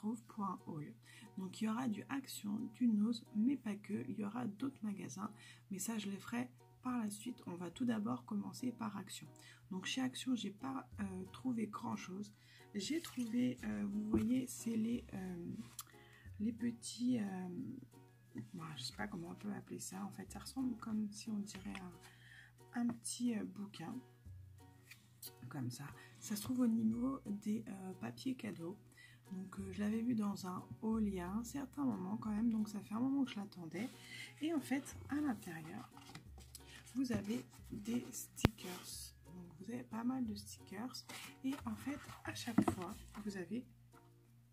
retrouve pour un haul. Donc il y aura du Action, du Nose, mais pas que, il y aura d'autres magasins, mais ça je les ferai par la suite. On va tout d'abord commencer par Action. Donc chez Action, j'ai pas trouvé grand chose. J'ai trouvé, vous voyez, c'est les petits, je sais pas comment on peut appeler ça, en fait ça ressemble comme si on dirait un petit bouquin, comme ça. Ça se trouve au niveau des papiers cadeaux. Donc je l'avais vu dans un haul il y a un certain moment quand même, donc ça fait un moment que je l'attendais. Et en fait, à l'intérieur, vous avez des stickers. Donc vous avez pas mal de stickers. Et en fait, à chaque fois, vous avez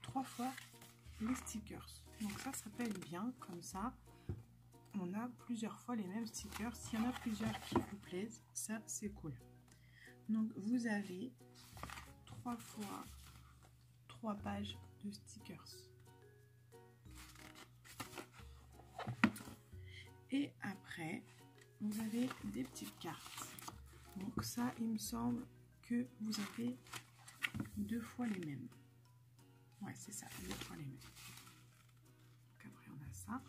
3 fois les stickers. Donc ça s'appelle bien, comme ça, on a plusieurs fois les mêmes stickers. S'il y en a plusieurs qui vous plaisent, ça c'est cool. Donc vous avez 3 fois 3 pages de stickers. Et après, vous avez des petites cartes. Donc ça, il me semble que vous avez 2 fois les mêmes. Ouais, c'est ça, 2 fois les mêmes. Donc après, on a ça.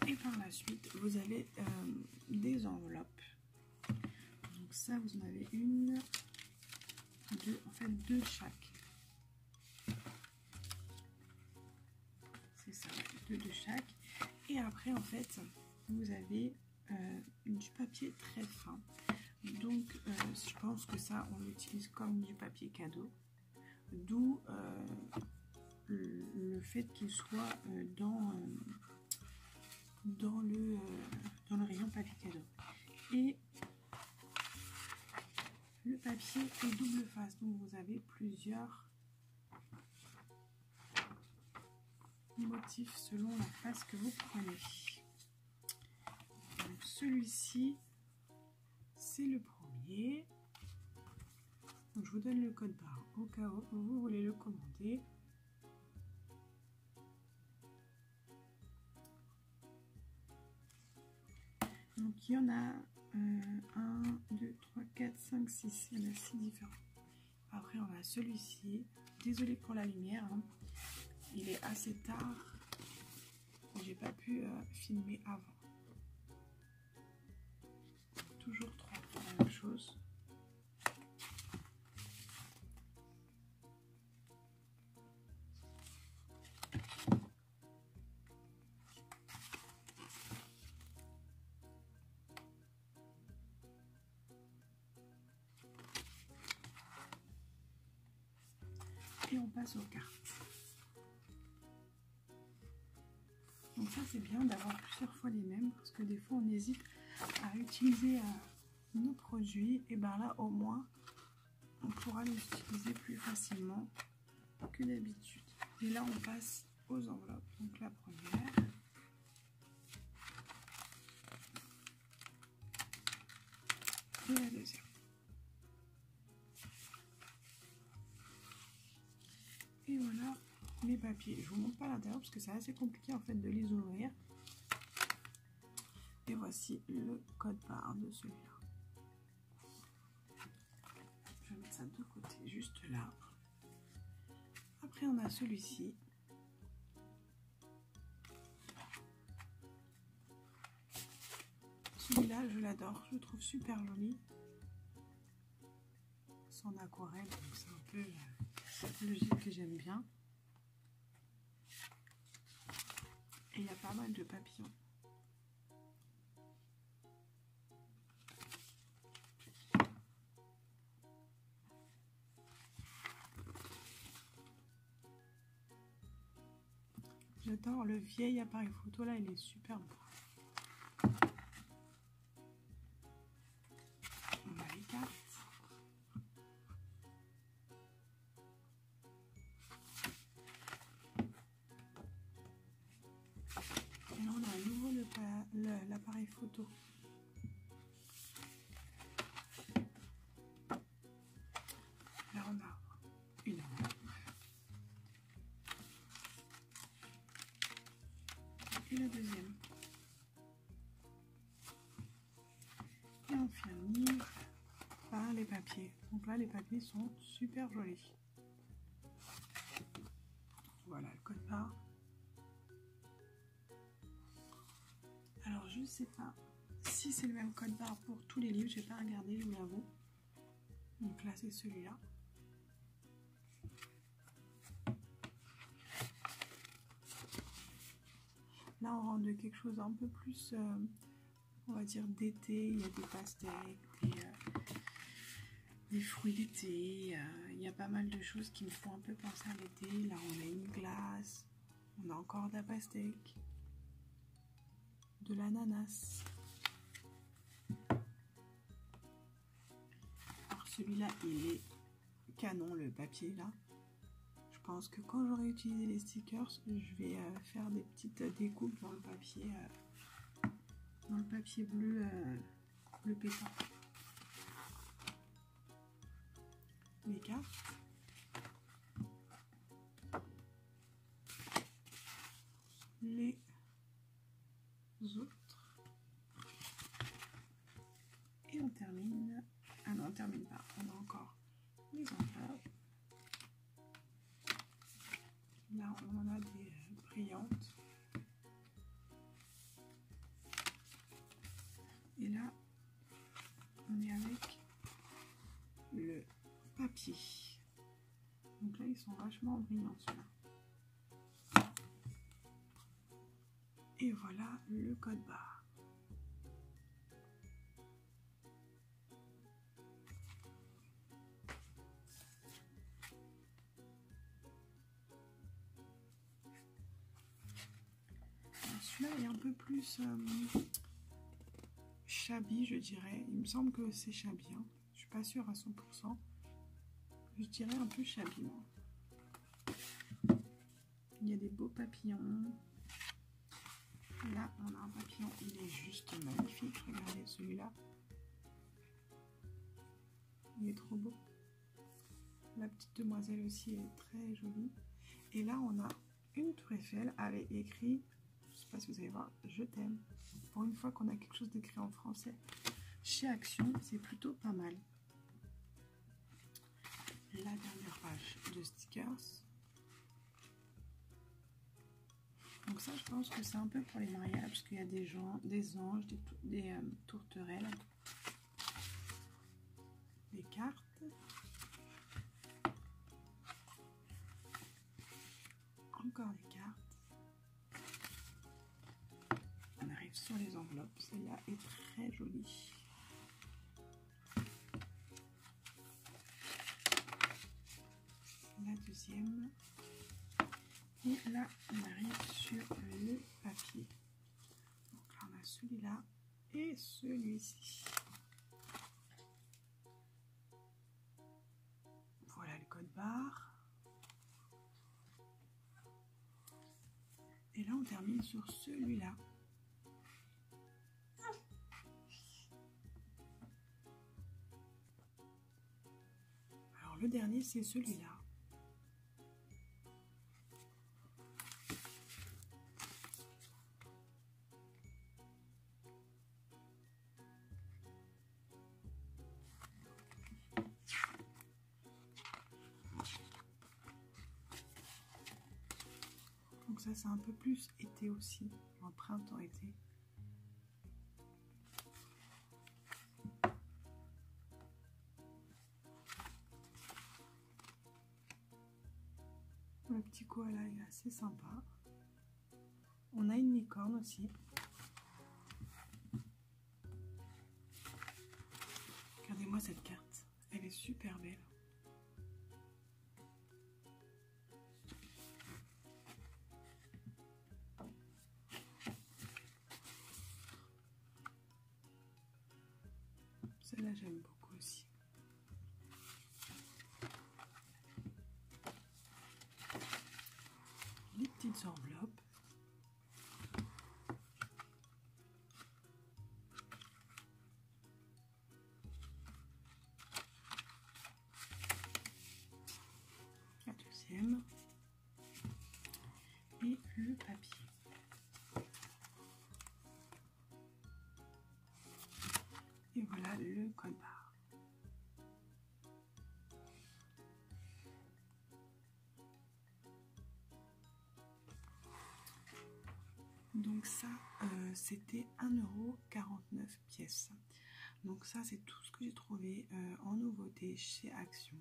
Et par la suite, vous avez des enveloppes. Donc ça, vous en avez une, deux, en fait 2 chaque. C'est ça, 2 de chaque. Et après, en fait, vous avez du papier très fin. Donc, je pense que ça, on l'utilise comme du papier cadeau. D'où le fait qu'il soit dans le rayon papier cadeau. Et le papier est double face. Donc, vous avez plusieurs motifs selon la face que vous prenez. Donc, celui-ci, c'est le premier. Donc, je vous donne le code barre au cas où vous voulez le commander. Donc, il y en a 1, 2, 3, 4, 5, 6. Il y en a 6 différents. Après, on a celui-ci. Désolée pour la lumière. Hein. Il est assez tard. J'ai pas pu filmer avant. Toujours 3 fois la même chose. Et on passe aux cartes. Donc ça c'est bien d'avoir plusieurs fois les mêmes parce que des fois on hésite à utiliser nos produits, et bien là au moins on pourra les utiliser plus facilement que d'habitude. Et là on passe aux enveloppes. Donc la première. Et la deuxième. Et voilà les papiers. Je vous montre pas l'intérieur parce que c'est assez compliqué en fait de les ouvrir. Et voici le code barre de celui-là. Je vais mettre ça de côté, juste là. Après on a celui-ci. Celui-là je l'adore, je le trouve super joli. C'est en aquarelle, donc c'est un peu le gel que j'aime bien. Et il y a pas mal de papillons. J'adore le vieil appareil photo là, il est super beau. On a les cartes. Et là on a à nouveau l'appareil photo. Là on a une enveloppe. Et la deuxième. Et on finit par les papiers. Donc là, les papiers sont super jolis. Voilà le code barre. Alors, je ne sais pas si c'est le même code barre pour tous les livres. Je n'ai pas regardé, je vous l'avoue. Donc là, c'est celui-là. Là, on rentre de quelque chose un peu plus, on va dire, d'été. Il y a des pastèques, des fruits d'été. Il y a pas mal de choses qui me font un peu penser à l'été. Là, on a une glace. On a encore de la pastèque. De l'ananas. Alors, celui-là, il est canon, le papier, là. Je pense que quand j'aurai utilisé les stickers, je vais faire des petites découpes dans le papier bleu, bleu pétant. Les cartes. Les autres. Et on termine. Ah non, on termine pas. On a encore les enveloppes. Là, on en a des brillantes. Et là, on est avec le papier. Donc là, ils sont vachement brillants, ceux-là. Et voilà le code barre. Celui-là est un peu plus shabby, je dirais. Il me semble que c'est shabby. Hein. Je suis pas sûre à 100%. Je dirais un peu shabby. Moi. Il y a des beaux papillons. Là, on a un papillon. Il est juste magnifique. Regardez celui-là. Il est trop beau. La petite demoiselle aussi est très jolie. Et là, on a une tour Eiffel avec écrit, je ne sais pas si vous allez voir, je t'aime. Pour une fois qu'on a quelque chose d'écrit en français chez Action, c'est plutôt pas mal. La dernière page de stickers. Donc ça, je pense que c'est un peu pour les mariages, parce qu'il y a des gens, des anges, des tourterelles, des cartes. Encore des cartes. On arrive sur les enveloppes. Celle-là est très jolie. La deuxième. Et là, on arrive sur le papier. Donc là, on a celui-là et celui-ci. Voilà le code barre. Et là, on termine sur celui-là. Alors, le dernier, c'est celui-là. Donc ça, c'est un peu plus été aussi, en printemps-été. Le petit koala est assez sympa. On a une licorne aussi. Regardez-moi cette carte, elle est super belle. Celle-là, j'aime beaucoup aussi. Les petites enveloppes. La deuxième. Et le papier. Et voilà le code barre. Donc ça, c'était 1,49 € pièce. Donc ça, c'est tout ce que j'ai trouvé en nouveauté chez Action.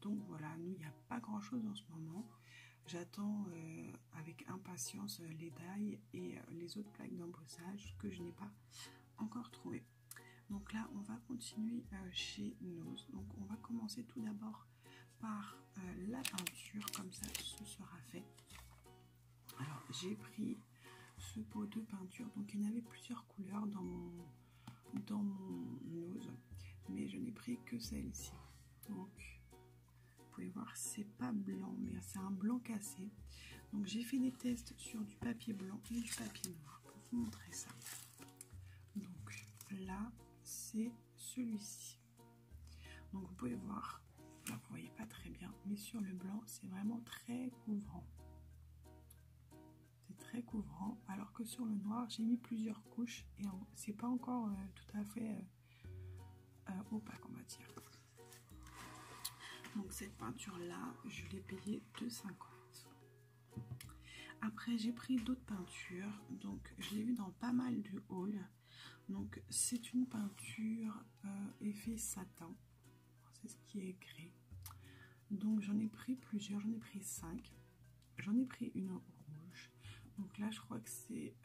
Donc voilà, nous, il n'y a pas grand chose en ce moment. J'attends avec impatience les dailles et les autres plaques d'embossage que je n'ai pas encore trouvées. Donc là, on va continuer chez Nose. Donc on va commencer tout d'abord par la peinture, comme ça ce sera fait. Alors j'ai pris ce pot de peinture, donc il y en avait plusieurs couleurs dans mon Nose, mais je n'ai pris que celle-ci. Donc vous pouvez voir, c'est pas blanc, mais c'est un blanc cassé. Donc j'ai fait des tests sur du papier blanc et du papier noir pour vous montrer ça. Donc là, c'est celui-ci. Donc vous pouvez voir, là vous voyez pas très bien, mais sur le blanc, c'est vraiment très couvrant. C'est très couvrant, alors que sur le noir, j'ai mis plusieurs couches et c'est pas encore tout à fait opaque, on va dire. Donc cette peinture là, je l'ai payée 2,50 €. Après j'ai pris d'autres peintures, donc je l'ai vu dans pas mal de hauls. Donc c'est une peinture effet satin, c'est ce qui est écrit. Donc j'en ai pris plusieurs, j'en ai pris 5. J'en ai pris une rouge. Donc là je crois que c'est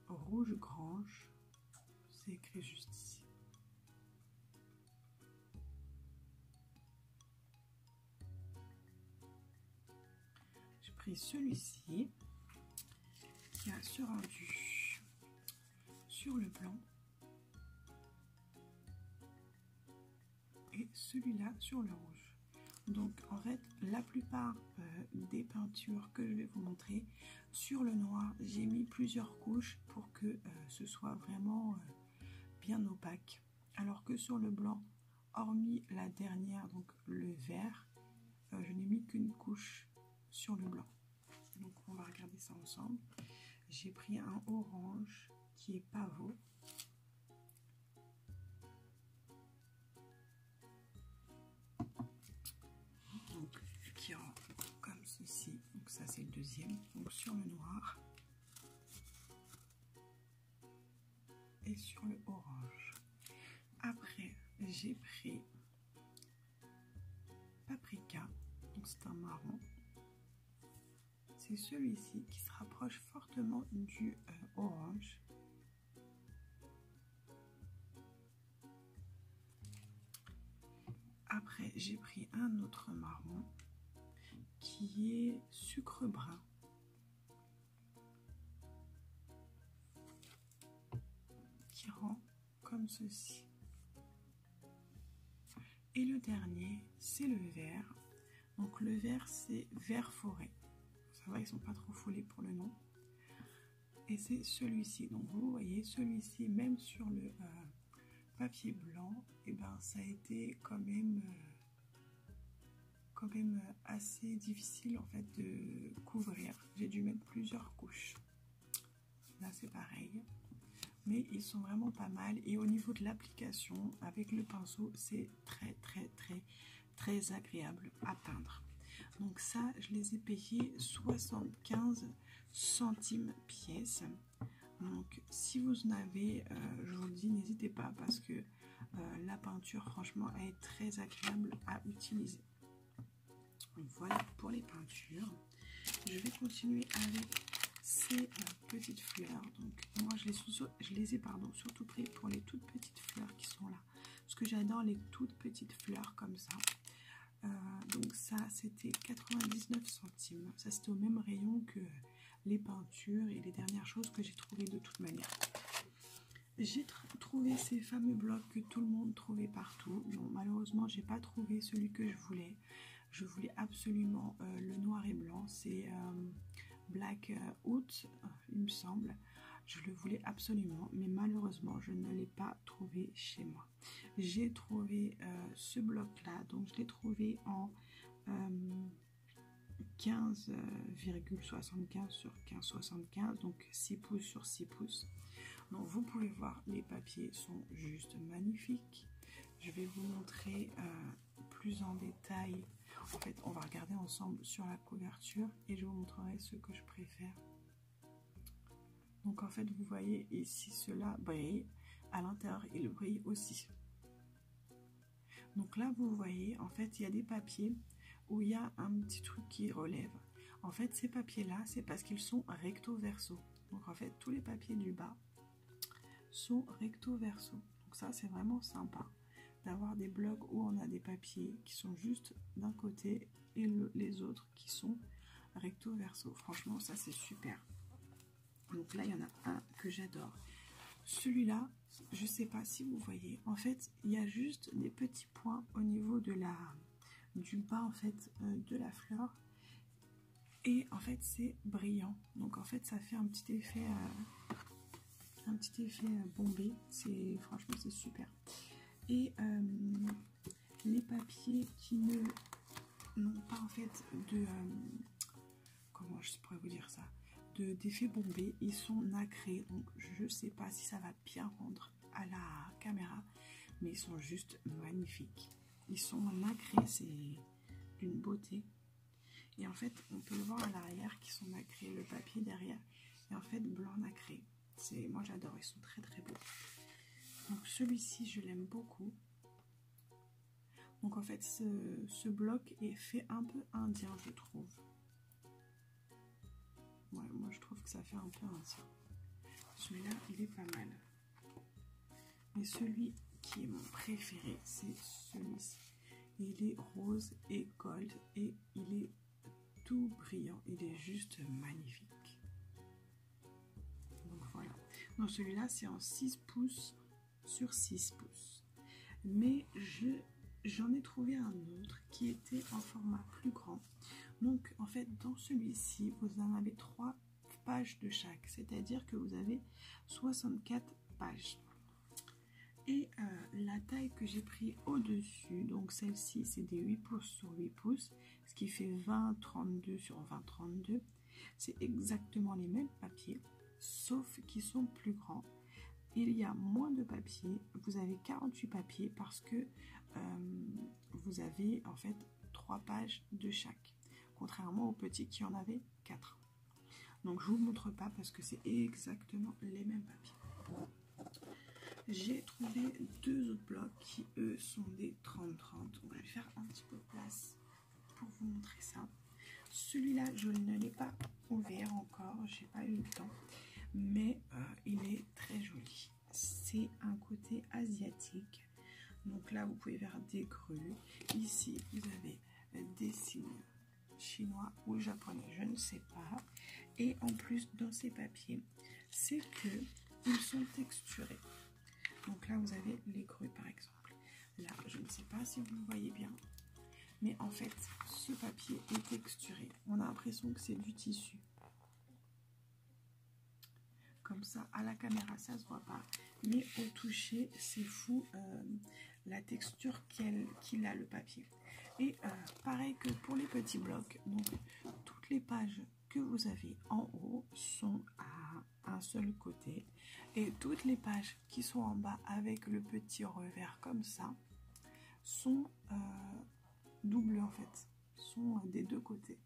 rouge grange, c'est écrit juste ici. J'ai pris celui-ci qui a ce rendu sur le blanc et celui-là sur le rouge. Donc en fait la plupart des peintures que je vais vous montrer, sur le noir j'ai mis plusieurs couches pour que ce soit vraiment bien opaque, alors que sur le blanc, hormis la dernière, donc le vert, je n'ai mis qu'une couche sur le blanc. Donc on va regarder ça ensemble. J'ai pris un orange qui est pavot. Donc qui rend comme ceci. Donc ça c'est le deuxième. Donc sur le noir et sur le orange. Après j'ai pris paprika. Donc c'est un marron. C'est celui-ci qui se rapproche fortement du orange. Après, j'ai pris un autre marron qui est sucre brun. Qui rend comme ceci. Et le dernier, c'est le vert. Donc le vert, c'est vert forêt. Ça va, ils sont pas trop foulés pour le nom. Et c'est celui-ci. Donc vous voyez, celui-ci, même sur le papier blanc, et ben ça a été quand même assez difficile en fait de couvrir. J'ai dû mettre plusieurs couches. Là c'est pareil. Mais ils sont vraiment pas mal. Et au niveau de l'application, avec le pinceau, c'est très agréable à peindre. Donc ça, je les ai payés 75 centimes pièce. Donc si vous en avez, je vous le dis, n'hésitez pas parce que la peinture, franchement, elle est très agréable à utiliser. Donc voilà pour les peintures. Je vais continuer avec ces petites fleurs. Donc moi je les ai surtout pris pour les toutes petites fleurs qui sont là, parce que j'adore les toutes petites fleurs comme ça. Donc ça c'était 99 centimes. Ça c'était au même rayon que les peintures et les dernières choses que j'ai trouvées de toute manière. J'ai trouvé ces fameux blocs que tout le monde trouvait partout. Non, malheureusement j'ai pas trouvé celui que je voulais. Je voulais absolument le noir et blanc. C'est Black Out, il me semble. Je le voulais absolument, mais malheureusement, je ne l'ai pas trouvé chez moi. J'ai trouvé ce bloc-là, donc je l'ai trouvé en 15,75 sur 15,75, donc 6 pouces sur 6 pouces. Donc vous pouvez voir, les papiers sont juste magnifiques. Je vais vous montrer plus en détail. En fait, on va regarder ensemble sur la couverture et je vous montrerai ce que je préfère Donc en fait, vous voyez ici, cela brille. À l'intérieur, il brille aussi. Donc là, vous voyez, en fait, il y a des papiers où il y a un petit truc qui relève. En fait, ces papiers-là, c'est parce qu'ils sont recto-verso. Donc en fait, tous les papiers du bas sont recto-verso. Donc ça, c'est vraiment sympa d'avoir des blocs où on a des papiers qui sont juste d'un côté et les autres qui sont recto-verso. Franchement, ça, c'est super. Donc là, il y en a un que j'adore. Celui-là, je ne sais pas si vous voyez. En fait, il y a juste des petits points au niveau de du bas en fait de la fleur. Et en fait, c'est brillant. Donc en fait, ça fait un petit effet bombé. Franchement, c'est super. Et les papiers qui n'ont pas en fait de comment je pourrais vous dire ça, d'effet bombé, ils sont nacrés. Donc je sais pas si ça va bien rendre à la caméra, mais ils sont juste magnifiques. Ils sont nacrés, c'est d'une beauté. Et en fait, on peut le voir à l'arrière qui sont nacrés, le papier derrière et en fait blanc nacré. Moi j'adore, ils sont très très beaux. Donc celui-ci, je l'aime beaucoup. Donc en fait, ce bloc est fait un peu indien, je trouve. Ouais, moi je trouve que ça fait un peu indien. Celui-là, il est pas mal. Mais celui qui est mon préféré, c'est celui-ci. Il est rose et gold et il est tout brillant. Il est juste magnifique. Donc voilà. Donc celui-là, c'est en 6 pouces sur 6 pouces. Mais j'en ai trouvé un autre qui était en format plus grand. Donc en fait, dans celui-ci, vous en avez 3 pages de chaque. C'est-à-dire que vous avez 64 pages. Et la taille que j'ai pris au-dessus, donc celle-ci, c'est des 8 pouces sur 8 pouces, ce qui fait 20-32 sur 20-32. C'est exactement les mêmes papiers, sauf qu'ils sont plus grands. Il y a moins de papier, vous avez 48 papiers parce que vous avez en fait 3 pages de chaque, contrairement aux petits qui en avaient 4. Donc je vous montre pas parce que c'est exactement les mêmes papiers. J'ai trouvé 2 autres blocs qui eux sont des 30-30. On va faire un petit peu de place pour vous montrer ça. Celui-là, je ne l'ai pas ouvert encore, j'ai pas eu le temps, mais il est très joli. C'est un côté asiatique. Donc là, vous pouvez faire des grues. Ici, vous avez des signes chinois ou japonais, je ne sais pas. Et en plus, dans ces papiers, c'est que ils sont texturés. Donc là, vous avez les grues, par exemple. Là, je ne sais pas si vous le voyez bien, mais en fait, ce papier est texturé. On a l'impression que c'est du tissu. Comme ça, à la caméra, ça se voit pas. Mais au toucher, c'est fou la texture qu'il a, le papier. Et pareil que pour les petits blocs, donc toutes les pages que vous avez en haut sont à un seul côté. Et toutes les pages qui sont en bas avec le petit revers comme ça sont doublées en fait, sont des deux côtés.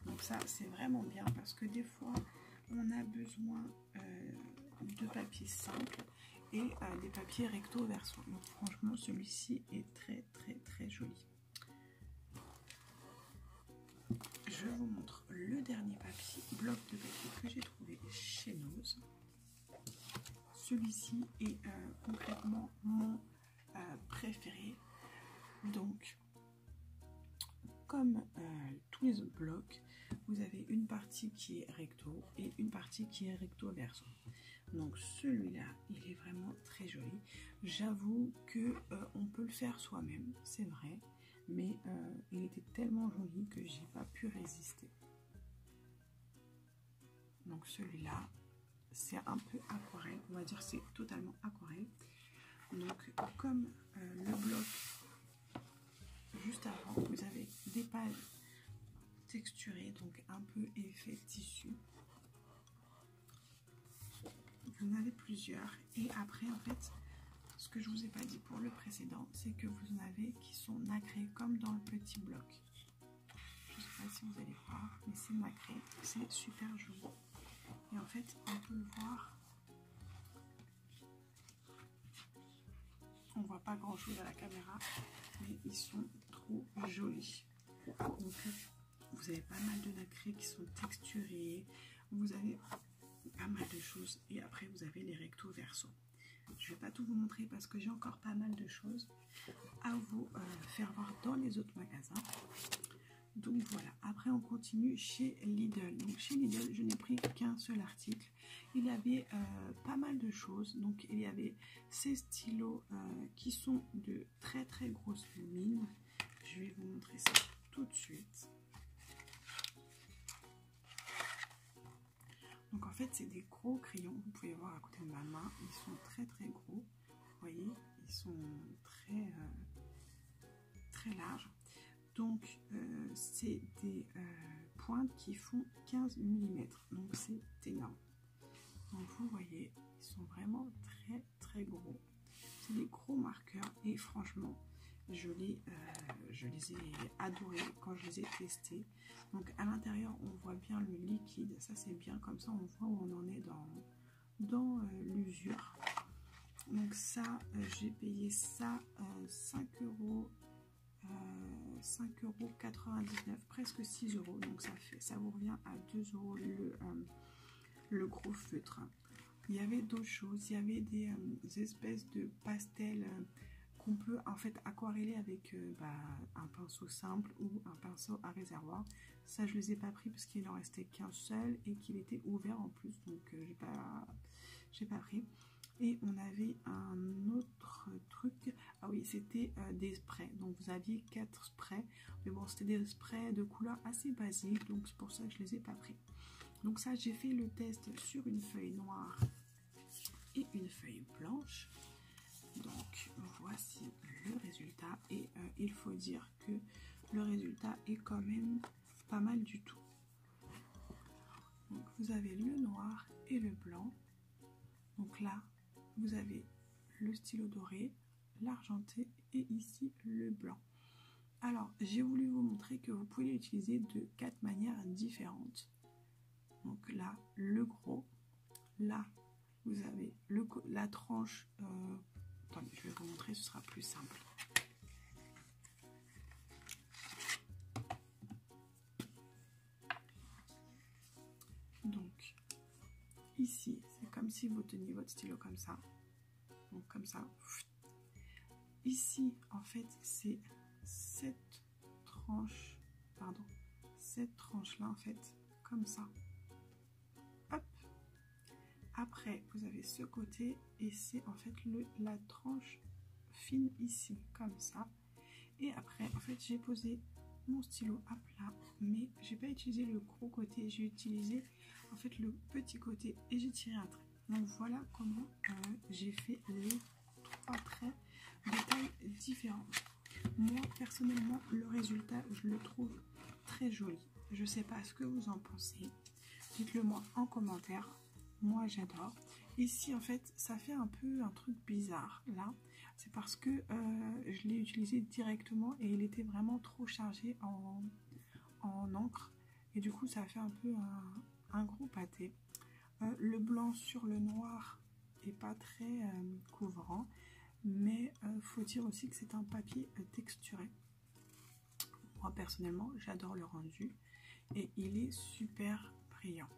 Donc ça, c'est vraiment bien parce que des fois, on a besoin de papier simple et des papiers recto verso. Donc franchement, celui-ci est très très très joli. Je vous montre le dernier papier, bloc de papier que j'ai trouvé chez Nose. Celui-ci est concrètement mon préféré. Donc, comme tous les autres blocs, vous avez une partie qui est recto et une partie qui est recto verso. Donc celui-là, il est vraiment très joli. J'avoue que on peut le faire soi-même, c'est vrai, mais il était tellement joli que j'ai pas pu résister. Donc celui-là, c'est un peu aquarelle, on va dire c'est totalement aquarelle. Donc comme le bloc juste avant, vous avez des pages texturées, donc un peu effet tissu. Vous en avez plusieurs. Et après, en fait, ce que je vous ai pas dit pour le précédent, c'est que vous en avez qui sont nacrés comme dans le petit bloc. Je sais pas si vous allez voir, mais c'est nacré. C'est super joli. Et en fait, on peut le voir pas grand chose à la caméra, mais ils sont trop jolis. Donc vous avez pas mal de nacrés qui sont texturés, vous avez pas mal de choses et après vous avez les recto verso. Je vais pas tout vous montrer parce que j'ai encore pas mal de choses à vous faire voir dans les autres magasins. Donc voilà, après on continue chez Lidl. Donc chez Lidl, je n'ai pris qu'un seul article. Il y avait pas mal de choses. Donc il y avait ces stylos qui sont de très très grosse mine. Je vais vous montrer ça tout de suite. Donc en fait c'est des gros crayons, vous pouvez voir à côté de ma main, ils sont très très gros, vous voyez, ils sont très très larges. Donc c'est des pointes qui font 15 mm, donc c'est énorme. Donc vous voyez, ils sont vraiment très très gros. C'est des gros marqueurs et franchement, je les ai adorés quand je les ai testés. Donc à l'intérieur, on voit bien le liquide, ça c'est bien, comme ça on voit où on en est dans l'usure. Donc ça, j'ai payé ça 5,99 €, presque 6 €. Donc ça vous revient à 2 € le gros feutre. Il y avait d'autres choses, il y avait des espèces de pastels qu'on peut en fait aquareller avec un pinceau simple ou un pinceau à réservoir. Ça je les ai pas pris parce qu'il en restait qu'un seul et qu'il était ouvert en plus, donc j'ai pas pris. Et on avait un autre truc, ah oui, c'était des sprays. Donc vous aviez 4 sprays, mais bon c'était des sprays de couleur assez basique, donc c'est pour ça que je les ai pas pris. Donc ça, j'ai fait le test sur une feuille noire et une feuille blanche. Donc voici le résultat et il faut dire que le résultat est quand même pas mal du tout. Donc vous avez le noir et le blanc. Donc là, vous avez le stylo doré, l'argenté et ici le blanc. Alors, j'ai voulu vous montrer que vous pouvez l'utiliser de 4 manières différentes. Donc là, le gros, là, vous avez la tranche. Attendez, je vais vous montrer, ce sera plus simple. Donc, ici, c'est comme si vous teniez votre stylo comme ça. Donc, comme ça. Ici, en fait, c'est cette tranche, cette tranche-là, en fait, comme ça. Hop. Après, vous avez ce côté et c'est en fait la tranche fine ici, comme ça. Et après, en fait, j'ai posé mon stylo à plat, mais j'ai pas utilisé le gros côté, j'ai utilisé en fait le petit côté et j'ai tiré un trait. Donc voilà comment j'ai fait les 3 traits de taille différentes. Moi, personnellement, le résultat, je le trouve très joli. Je sais pas ce que vous en pensez. Dites-le moi en commentaire. Moi, j'adore. Ici, en fait, ça fait un peu un truc bizarre, là. C'est parce que je l'ai utilisé directement et il était vraiment trop chargé en encre. Et du coup, ça a fait un peu un gros pâté. Le blanc sur le noir est pas très couvrant. Mais faut dire aussi que c'est un papier texturé. Moi, personnellement, j'adore le rendu. Et il est super brillant.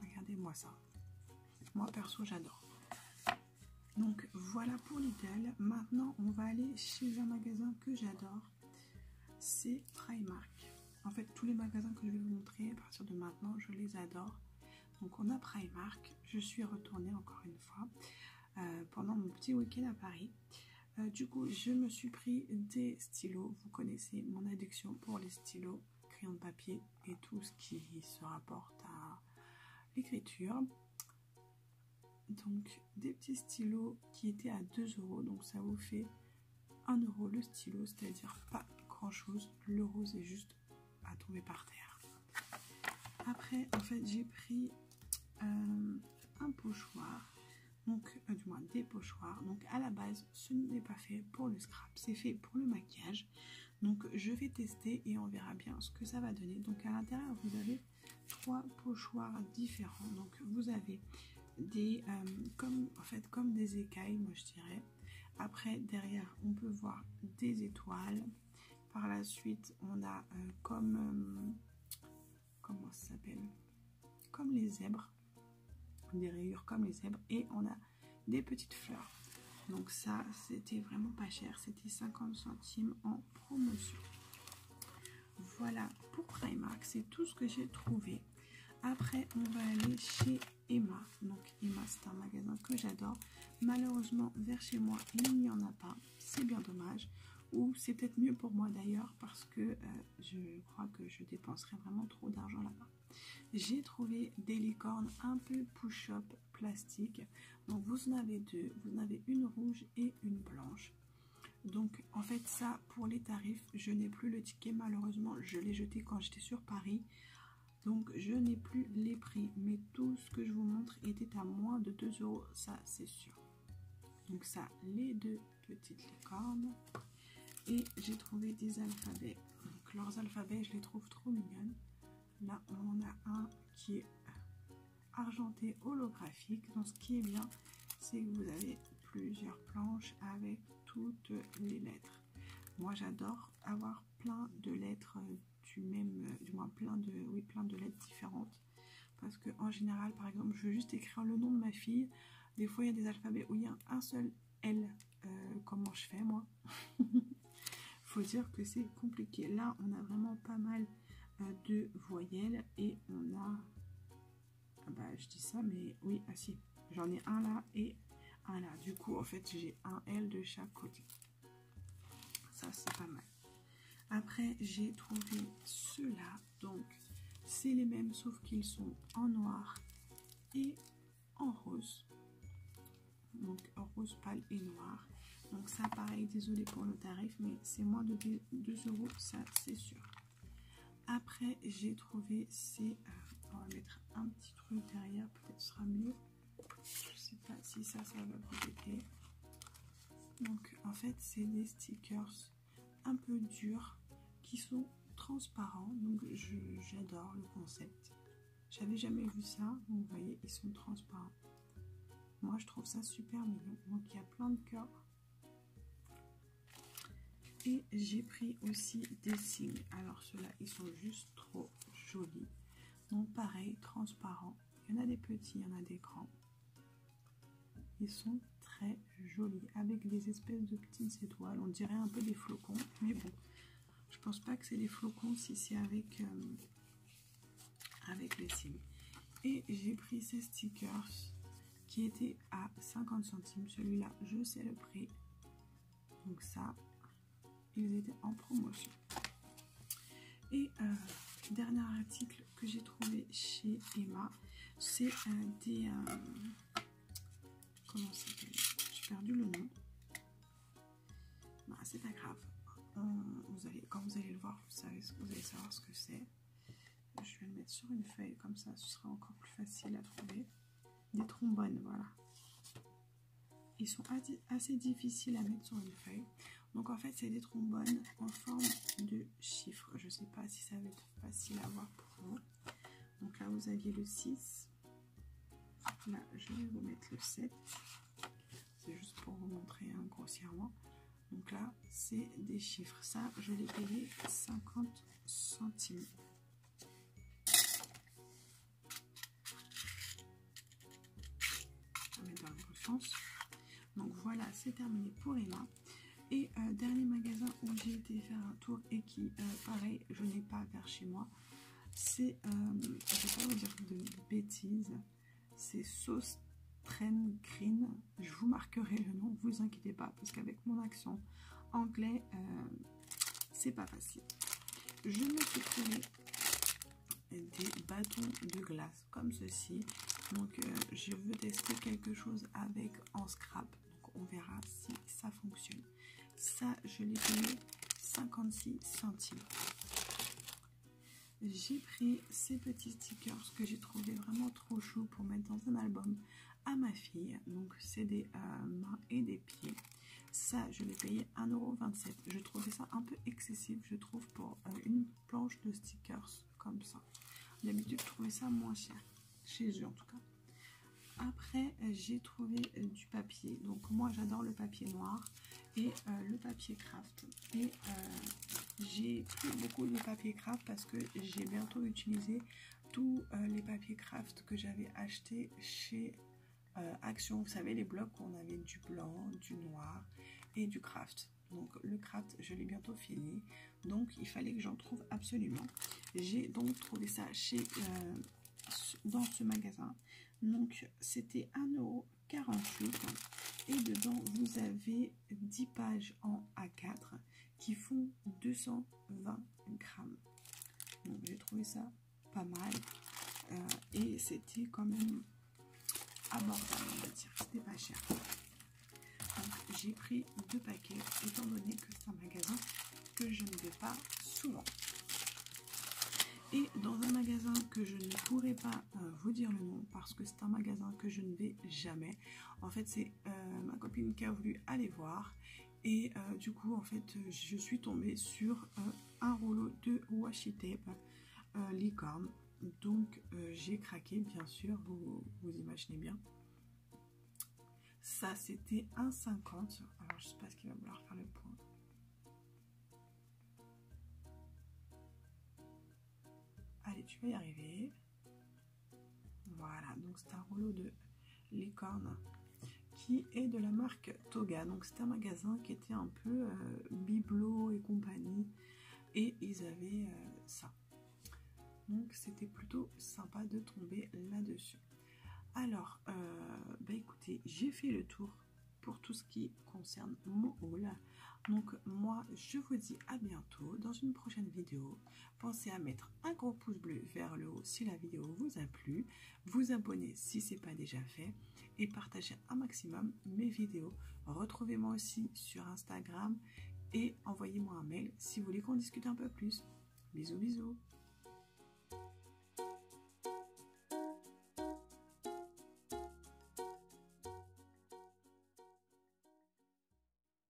Regardez-moi ça. Moi perso j'adore. Donc voilà pour Lidl. Maintenant on va aller chez un magasin que j'adore. C'est Primark. En fait tous les magasins que je vais vous montrer à partir de maintenant je les adore. Donc on a Primark. Je suis retournée encore une fois pendant mon petit week-end à Paris. Du coup je me suis pris des stylos. Vous connaissez mon addiction pour les stylos, crayons de papier et tout ce qui se rapporte à l'écriture. Donc des petits stylos qui étaient à 2 €, donc ça vous fait 1 € le stylo, c'est-à-dire pas grand chose. Le rose est juste à tomber par terre. Après en fait j'ai pris un pochoir, donc du moins des pochoirs. Donc à la base ce n'est pas fait pour le scrap, c'est fait pour le maquillage. Donc je vais tester et on verra bien ce que ça va donner. Donc à l'intérieur vous avez 3 pochoirs différents. Donc vous avez des comme des écailles, moi je dirais. Après, derrière, on peut voir des étoiles. Par la suite, on a comment ça s'appelle? Comme les zèbres, des rayures comme les zèbres, et on a des petites fleurs. Donc ça, c'était vraiment pas cher, c'était 50 centimes en promotion. Voilà pour Primark, c'est tout ce que j'ai trouvé. Après, on va aller chez Emma. Donc Emma, c'est un magasin que j'adore. Malheureusement, vers chez moi, il n'y en a pas. C'est bien dommage. Ou c'est peut-être mieux pour moi d'ailleurs, parce que je crois que je dépenserais vraiment trop d'argent là-bas. J'ai trouvé des licornes un peu push-up plastique. Donc vous en avez deux. Vous en avez une rouge et une blanche. Donc en fait ça, pour les tarifs, je n'ai plus le ticket. Malheureusement, je l'ai jeté quand j'étais sur Paris. Donc je n'ai plus les prix. Mais tout ce que je vous montre était à moins de 2 €. Ça, c'est sûr. Donc ça, les deux petites licornes. Et j'ai trouvé des alphabets. Donc leurs alphabets, je les trouve trop mignonnes. Là, on en a un qui est argenté holographique. Donc ce qui est bien, c'est que vous avez plusieurs planches avec toutes les lettres. Moi, j'adore avoir plein de lettres du moins plein de lettres différentes. Parce que en général, par exemple, je veux juste écrire le nom de ma fille. Des fois, il y a des alphabets où il y a un seul L. Comment je fais, moi? Faut dire que c'est compliqué. Là, on a vraiment pas mal de voyelles et on a... Ah bah, je dis ça, mais oui, ah si. J'en ai un là et un là. Du coup, en fait, j'ai un L de chaque côté. Ça, c'est pas mal. Après, j'ai trouvé ceux-là. Donc, c'est les mêmes, sauf qu'ils sont en noir et en rose. Donc, en rose pâle et noir. Donc ça, pareil, désolé pour le tarif, mais c'est moins de 2 €, ça, c'est sûr. Après, j'ai trouvé ces... on va mettre un petit truc derrière, peut-être ce sera mieux. Je sais pas si ça va vous aider. Donc, en fait, c'est des stickers un peu durs qui sont transparents. Donc, j'adore le concept. J'avais jamais vu ça. Donc, vous voyez, ils sont transparents. Moi, je trouve ça super mignon. Donc, il y a plein de cœurs. Et j'ai pris aussi des signes. Alors ceux-là, ils sont juste trop jolis. Donc pareil, transparents. Il y en a des petits, il y en a des grands. Ils sont très jolis. Avec des espèces de petites étoiles. On dirait un peu des flocons. Mais bon, je pense pas que c'est des flocons si c'est avec les signes. Et j'ai pris ces stickers qui étaient à 50 centimes. Celui-là, je sais le prix. Donc ça... ils étaient en promotion. Et dernier article que j'ai trouvé chez Emma, c'est des... comment ça s'appelle? J'ai perdu le nom. Bah, c'est pas grave. Quand vous allez le voir, vous allez savoir ce que c'est. Je vais le mettre sur une feuille, comme ça, ce sera encore plus facile à trouver. Des trombones, voilà. Ils sont assez difficiles à mettre sur une feuille. Donc en fait, c'est des trombones en forme de chiffres. Je ne sais pas si ça va être facile à voir pour vous. Donc là, vous aviez le 6. Là, je vais vous mettre le 7. C'est juste pour vous montrer grossièrement. Donc là, c'est des chiffres. Ça, je l'ai payé 50 centimes. Je vais mettre dans le bon sens. Donc voilà, c'est terminé pour Emma. Et dernier magasin où j'ai été faire un tour et qui, pareil, je n'ai pas vers chez moi, c'est, je ne vais pas vous dire de bêtises, c'est Sauce Train Green. Je vous marquerai le nom, vous inquiétez pas, parce qu'avec mon accent anglais, c'est pas facile. Je me suis trouvé des bâtons de glace comme ceci. Donc je veux tester quelque chose avec en scrap. Donc on verra si ça fonctionne. Ça, je l'ai payé 56 centimes. J'ai pris ces petits stickers que j'ai trouvé vraiment trop chou pour mettre dans un album à ma fille. Donc c'est des mains et des pieds. Ça, je l'ai payé 1,27 €. Je trouvais ça un peu excessif, je trouve, pour une planche de stickers comme ça. D'habitude, je trouvais ça moins cher. Chez eux, en tout cas. Après, j'ai trouvé du papier. Donc moi, j'adore le papier noir et le papier craft. Et j'ai pris beaucoup de papier craft parce que j'ai bientôt utilisé tous les papiers craft que j'avais achetés chez Action. Vous savez, les blocs où on avait du blanc, du noir et du craft. Donc le craft, je l'ai bientôt fini. Donc il fallait que j'en trouve absolument. J'ai donc trouvé ça chez dans ce magasin. Donc c'était 1,48 € et dedans vous avez 10 pages en A4 qui font 220 grammes. Donc j'ai trouvé ça pas mal et c'était quand même abordable, on va dire, c'était pas cher. Donc j'ai pris 2 paquets étant donné que c'est un magasin que je ne vais pas souvent. Et dans un magasin que je ne pourrais pas vous dire le nom parce que c'est un magasin que je ne vais jamais. En fait, c'est ma copine qui a voulu aller voir. Et du coup, en fait, je suis tombée sur un rouleau de washi tape licorne. Donc, j'ai craqué, bien sûr, vous imaginez bien. Ça, c'était 1,50 €. Alors, je ne sais pas ce qu'il va vouloir faire le point. Allez, tu vas y arriver. Voilà, donc c'est un rouleau de licorne qui est de la marque Toga. Donc c'est un magasin qui était un peu bibelot et compagnie. Et ils avaient ça. Donc c'était plutôt sympa de tomber là-dessus. Alors, bah écoutez, j'ai fait le tour pour tout ce qui concerne mon haul. Donc moi, je vous dis à bientôt dans une prochaine vidéo. Pensez à mettre un gros pouce bleu vers le haut si la vidéo vous a plu, vous abonner si ce n'est pas déjà fait et partagez un maximum mes vidéos. Retrouvez-moi aussi sur Instagram et envoyez-moi un mail si vous voulez qu'on discute un peu plus. Bisous bisous.